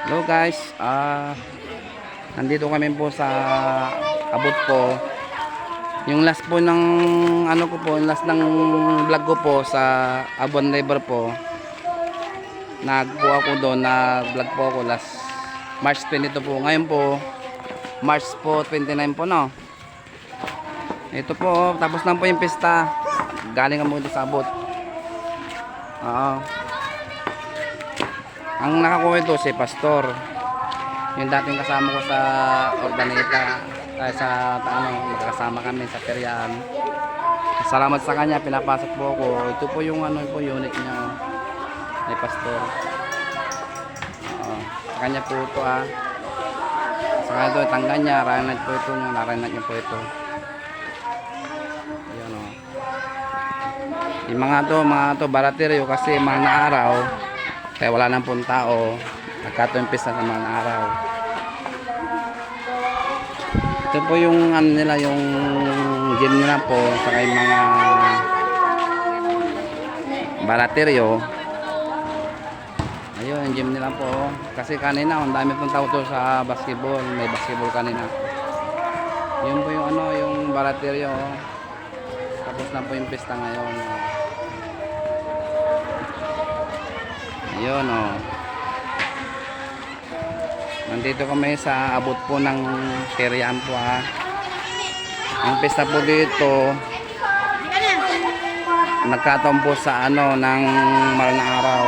Hello guys, nandito kami po sa abot po. Yung last po ng ano ko po, yung last ng vlog ko po sa Abon River po. Nagpo ako doon, nag-vlog po ako last March 22 po. Ngayon po, March po 29 po no. Ito po, tapos na po yung pista. Galing kami dito sa abot. Oo. Ang nakakuha ito si Pastor, yung dating kasama ko sa Ordaneta, sa magkasama kami sa Perian. Salamat sa kanya, pinapasok po ako. Ito po yung ano po unit niya ni Pastor. Sa kanya po ito sa kanya ito, tangga niya, rainat po ito, narinat niya po ito. Ayan o. Yung mga to barateryo kasi mahal na araw. Kaya wala nang pong tao. Nagkatumpis na sa mga araw. Ito po yung ano nila, yung gym nila po. Saka yung mga balateryo. Ayun, yung gym nila po. Kasi kanina, ang dami pong tao to sa basketball. May basketball kanina. Yun po yung ano, yung balateryo. Tapos na po yung pista ngayon. Ayun o. Nandito kami sa abot po ng Perian po Ang pista po dito nagkataon po sa ano ng mahal na araw.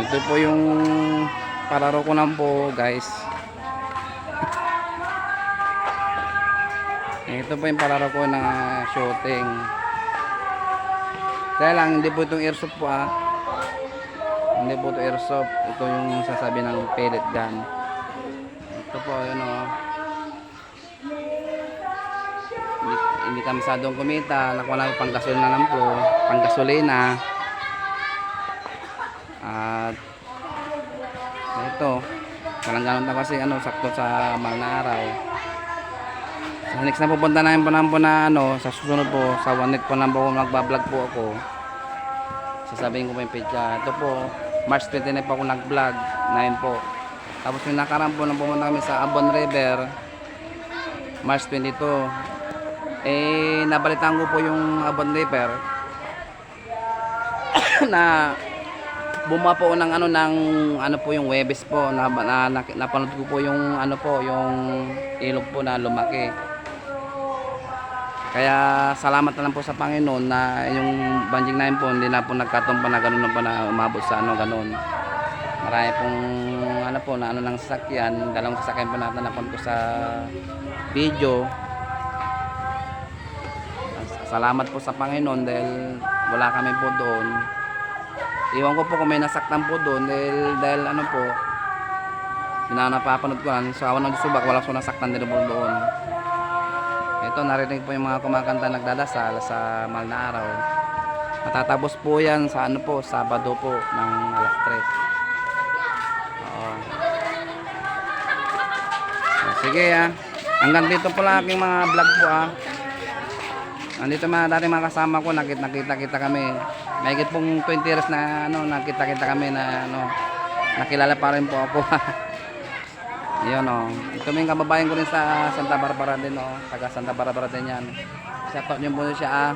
Ito po yung palaro ko lang po guys. Ito po yung palaro ko na shooting. Kaya lang hindi po itong airsoft po Hindi po ito airsoft. Ito yung sasabi ng pellet gun. Ito po yun hindi kami masyadong kumita. Nakuha namin pang gasolina lang po, pang gasolina. At ito walang ganun na kasi sakto sa mahal na araw. Sa next na pupunta namin po na sa susunod po sa 1 week po na po magbablog po ako. Sasabihin ko po yung page. Ito po March 29 po ako nag-vlog na yun po. Tapos yung nakaraan po nang pumunta kami sa Abon River March 22. Nabalitaan ko po yung Abon River na buma po ng po yung Webes po napanood ko po yung yung ilog po na lumaki. Kaya salamat na lang po sa Panginoon na yung banjing na yun po hindi na po nagkatumpa na gano'n po na umabot sa gano'n. Marami pong ng sasakyan, dalawang sasakyan po natin napon ko sa video. Salamat po sa Panginoon dahil wala kami po doon. Iwan ko po kung may nasaktan po doon dahil po napapanood ko lang sa awan ng subak wala ko nasaktan din po doon. Ito narinig po yung mga kumakanta nagdadasal sa mahal na araw. Matatapos po yan sa Sabado po ng alas 3. Oo. Sige hanggang dito po lang aking mga vlog po Nandito dating mga kasama ko, nakita kami. Mahigit pong 20 years na nakita kami na nakilala pa rin po ako. Yun Ito may kababayan ko rin sa Santa Barbara din taga Santa Barbara din yan. Shoutout nyo po siya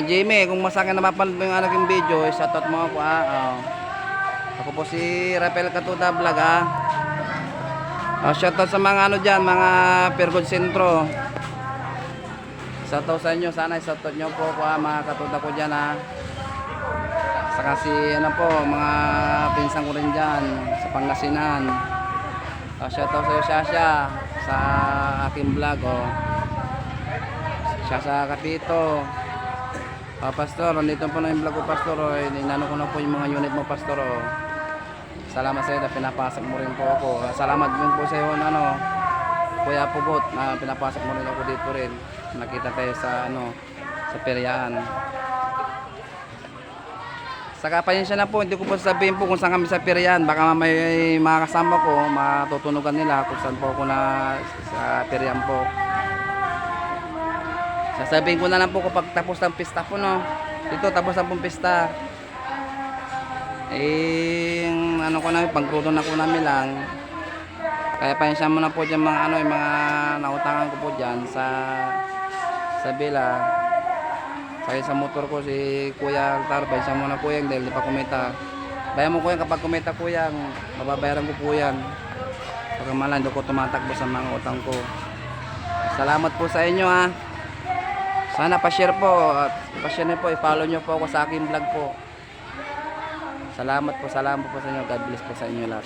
Jamie, kung masakit na mapanood mo yung aking video, shoutout mo ako Ako po si Rafael Katuda Vlog shoutout sa mga dyan, mga Pergod Sentro. Shoutout sa inyo, sana shoutout nyo po ako mga katuda ko dyan Saka si mga pinsan ko rin dyan sa Pangasinan. Shoutout sa iyo Shasha sa aking vlog Shasha Kapito. Pastor, nandito po na yung vlog ko Pastor inano ko na po yung mga unit mo Pastor Salamat sa iyo na pinapasok mo rin po ako. Salamat din po sa iyo Kuya Pugot na pinapasok mo rin ako dito rin. Nakita tayo sa sa Perian. Saka pasensya na po, hindi ko po sasabihin po kung saan kami sa Perian. Baka may mga kasama ko, matutunugan nila kung saan po ako sa Perian po. Sasabihin ko na lang po kapag tapos ng pista po Dito tapos na pong pista. ano ko namin, pangkrudo na ko namin lang. Kaya paensya mo na po dyan mga ano, yung mga nautangan ko po dyan sa bila. Kaya sa motor ko si Kuya Altar, paensya mo na po yan dahil di pa kumita. Bayan mo ko yan kapag kumita po yan, mababayaran ko po yan. Pagka malang, doon ko tumatakbo sa mga utang ko. Salamat po sa inyo ha. Sana pa-share po at pa-share na po, i-follow nyo po ako sa aking vlog po. Salamat po sa inyo. God bless po sa inyo lahat.